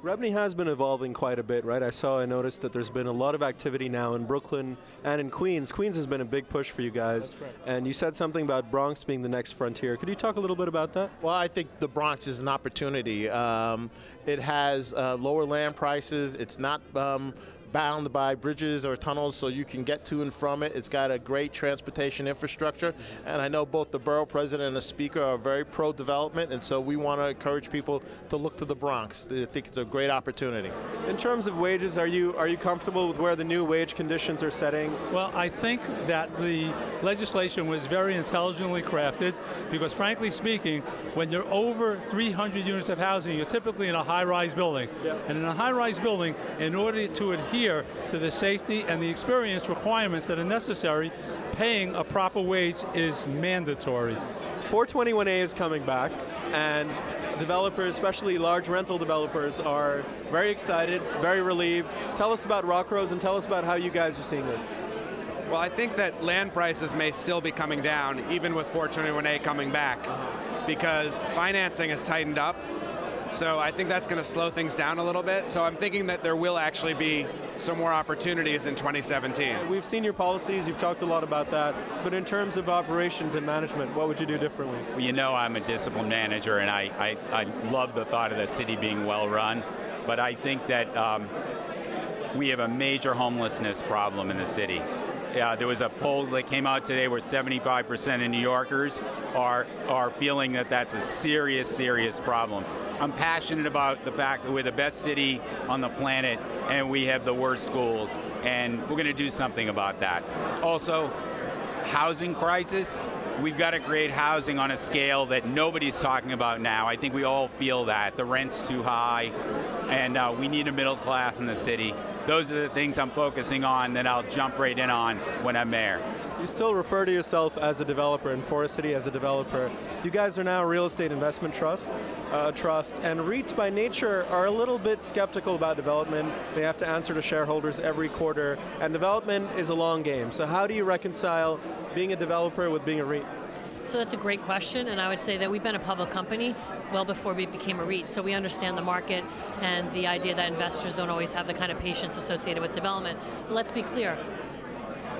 REBNY has been evolving quite a bit, right? I noticed that there's been a lot of activity now in Brooklyn and in Queens. Queens has been a big push for you guys. That's right. And you said something about Bronx being the next frontier. Could you talk a little bit about that? Well, I think the Bronx is an opportunity. It has lower land prices. It's not bound by bridges or tunnels, so you can get to and from it. It's got a great transportation infrastructure, and I know both the borough president and the speaker are very pro-development, and so we want to encourage people to look to the Bronx. I think it's a great opportunity. In terms of wages, are you comfortable with where the new wage conditions are setting? Well, I think that the legislation was very intelligently crafted because, frankly speaking, when you're over 300 units of housing, you're typically in a high-rise building. Yeah. And in a high-rise building, in order to adhere to the safety and the experience requirements that are necessary, paying a proper wage is mandatory. 421A is coming back, and developers, especially large rental developers, are very excited, very relieved. Tell us about Rockrose and tell us about how you guys are seeing this. Well, I think that land prices may still be coming down, even with 421A coming back, because financing has tightened up. So I think that's going to slow things down a little bit. So I'm thinking that there will actually be some more opportunities in 2017. We've seen your policies, you've talked a lot about that, but in terms of operations and management, what would you do differently? Well, you know I'm a disciplined manager, and I love the thought of the city being well run, but I think that we have a major homelessness problem in the city. There was a poll that came out today where 75% of New Yorkers are feeling that that's a serious, serious problem. I'm passionate about the fact that we're the best city on the planet and we have the worst schools, and we're going to do something about that. Also, housing crisis. We've got to create housing on a scale that nobody's talking about now. I think we all feel that. The rent's too high, and we need a middle class in the city. Those are the things I'm focusing on that I'll jump right in on when I'm mayor. You still refer to yourself as a developer, and Forest City as a developer. You guys are now a real estate investment trust, and REITs by nature are a little bit skeptical about development. They have to answer to shareholders every quarter, and development is a long game. So how do you reconcile being a developer with being a REIT? So that's a great question, and I would say that we've been a public company well before we became a REIT, so we understand the market and the idea that investors don't always have the kind of patience associated with development. But let's be clear,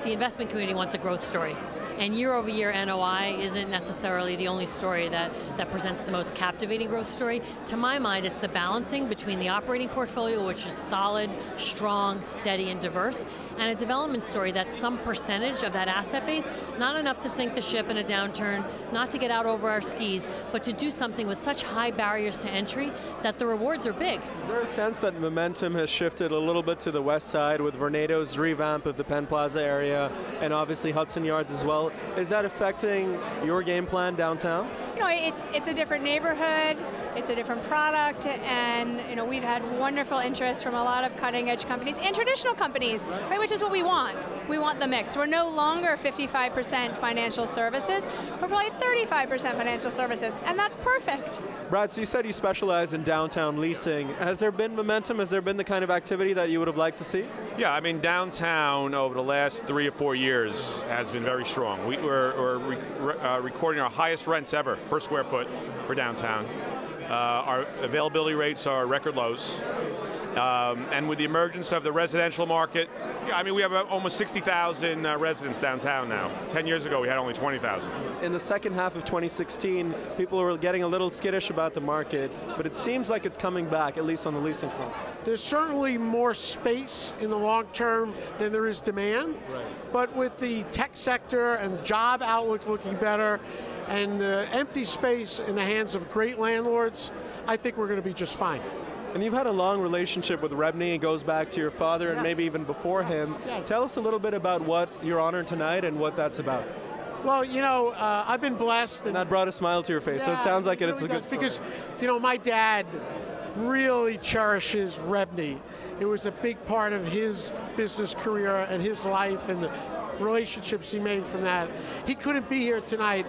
the investment community wants a growth story. And year-over-year NOI isn't necessarily the only story that presents the most captivating growth story. To my mind, it's the balancing between the operating portfolio, which is solid, strong, steady, and diverse, and a development story that's some percentage of that asset base, not enough to sink the ship in a downturn, not to get out over our skis, but to do something with such high barriers to entry that the rewards are big. Is there a sense that momentum has shifted a little bit to the west side with Vornado's revamp of the Penn Plaza area, and obviously Hudson Yards as well? Is that affecting your game plan downtown? You know, it's a different neighborhood, it's a different product, and you know, we've had wonderful interest from a lot of cutting-edge companies and traditional companies, right, which is what we want. We want the mix. We're no longer 55% financial services, we're probably 35% financial services, and that's perfect. Brad, so you said you specialize in downtown leasing. Has there been momentum? Has there been the kind of activity that you would have liked to see? Yeah, I mean, downtown over the last 3 or 4 years has been very strong. We're recording our highest rents ever per square foot for downtown. Our availability rates are record lows. And with the emergence of the residential market, I mean, we have almost 60,000 residents downtown now. 10 years ago, we had only 20,000. In the second half of 2016, people were getting a little skittish about the market, but it seems like it's coming back, at least on the leasing front. There's certainly more space in the long term than there is demand, but with the tech sector and the job outlook looking better, and the empty space in the hands of great landlords, I think we're going to be just fine. And you've had a long relationship with REBNY. It goes back to your father and maybe even before him. Tell us a little bit about what you're honored tonight and what that's about. Well, you know, I've been blessed. And that brought a smile to your face, so it sounds like it's a good story. Because, you know, my dad really cherishes REBNY. It was a big part of his business career and his life and the relationships he made from that. He couldn't be here tonight,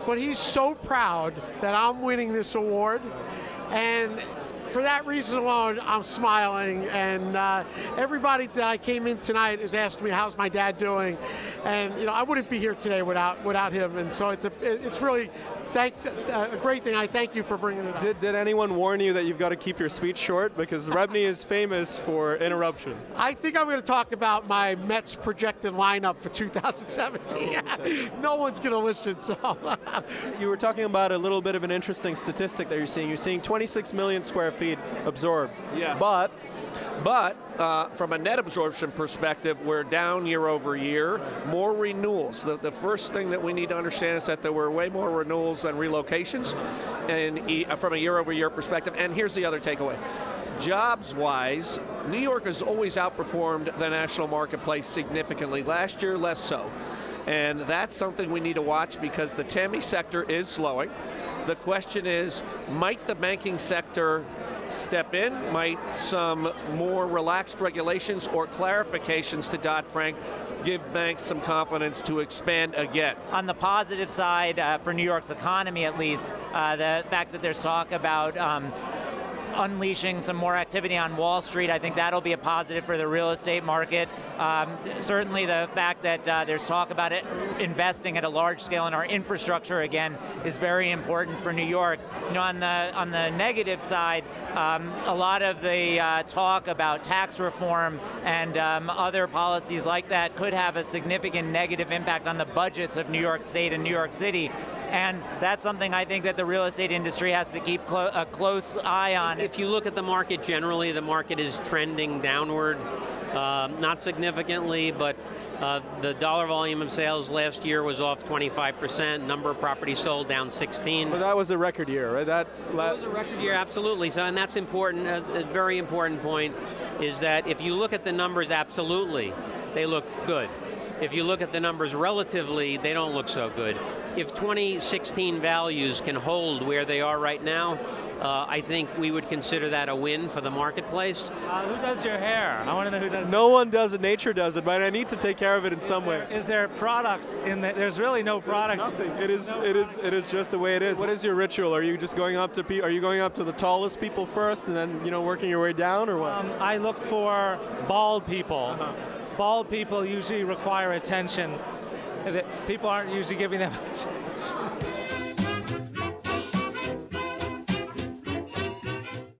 but he's so proud that I'm winning this award. And for that reason alone, I'm smiling, and everybody that I came in tonight is asking me, how's my dad doing? And you know, I wouldn't be here today without him. And so it's really a great thing. I thank you for bringing it up. Did anyone warn you that you've got to keep your speech short? Because REBNY is famous for interruptions. I think I'm going to talk about my Mets projected lineup for 2017. No one's going to listen, so. You were talking about a little bit of an interesting statistic that you're seeing. You're seeing 26 million square feet absorbed. Yes. But from a net absorption perspective, we're down year over year. More renewals. The first thing that we need to understand is that there were way more renewals than relocations, and from a year over year perspective. And here's the other takeaway. Jobs-wise, New York has always outperformed the national marketplace significantly. Last year, less so. And that's something we need to watch because the TAMI sector is slowing. The question is, might the banking sector step in? Might some more relaxed regulations or clarifications to Dodd-Frank give banks some confidence to expand again? On the positive side, for New York's economy at least, the fact that there's talk about unleashing some more activity on Wall Street, I think that'll be a positive for the real estate market. Certainly the fact that there's talk about it investing at a large scale in our infrastructure again is very important for New York. You know, on the negative side, a lot of the talk about tax reform and other policies like that could have a significant negative impact on the budgets of New York State and New York City. And that's something I think that the real estate industry has to keep a close eye on. If you look at the market generally, the market is trending downward, not significantly, but the dollar volume of sales last year was off 25%, number of properties sold down 16. But that was a record year, right? That was a record year, absolutely. So, and that's important, a very important point, is that if you look at the numbers absolutely, they look good. If you look at the numbers relatively, they don't look so good. If 2016 values can hold where they are right now, I think we would consider that a win for the marketplace. Who does your hair? I want to know who does it. No one does it, nature does it, but I need to take care of it in some way. Is there product in there? There's really no product. Nothing. It is just the way it is. What is your ritual? Are you just going up to the tallest people first and then, you know, working your way down, or what? I look for bald people. Bald people usually require attention. People aren't usually giving them attention.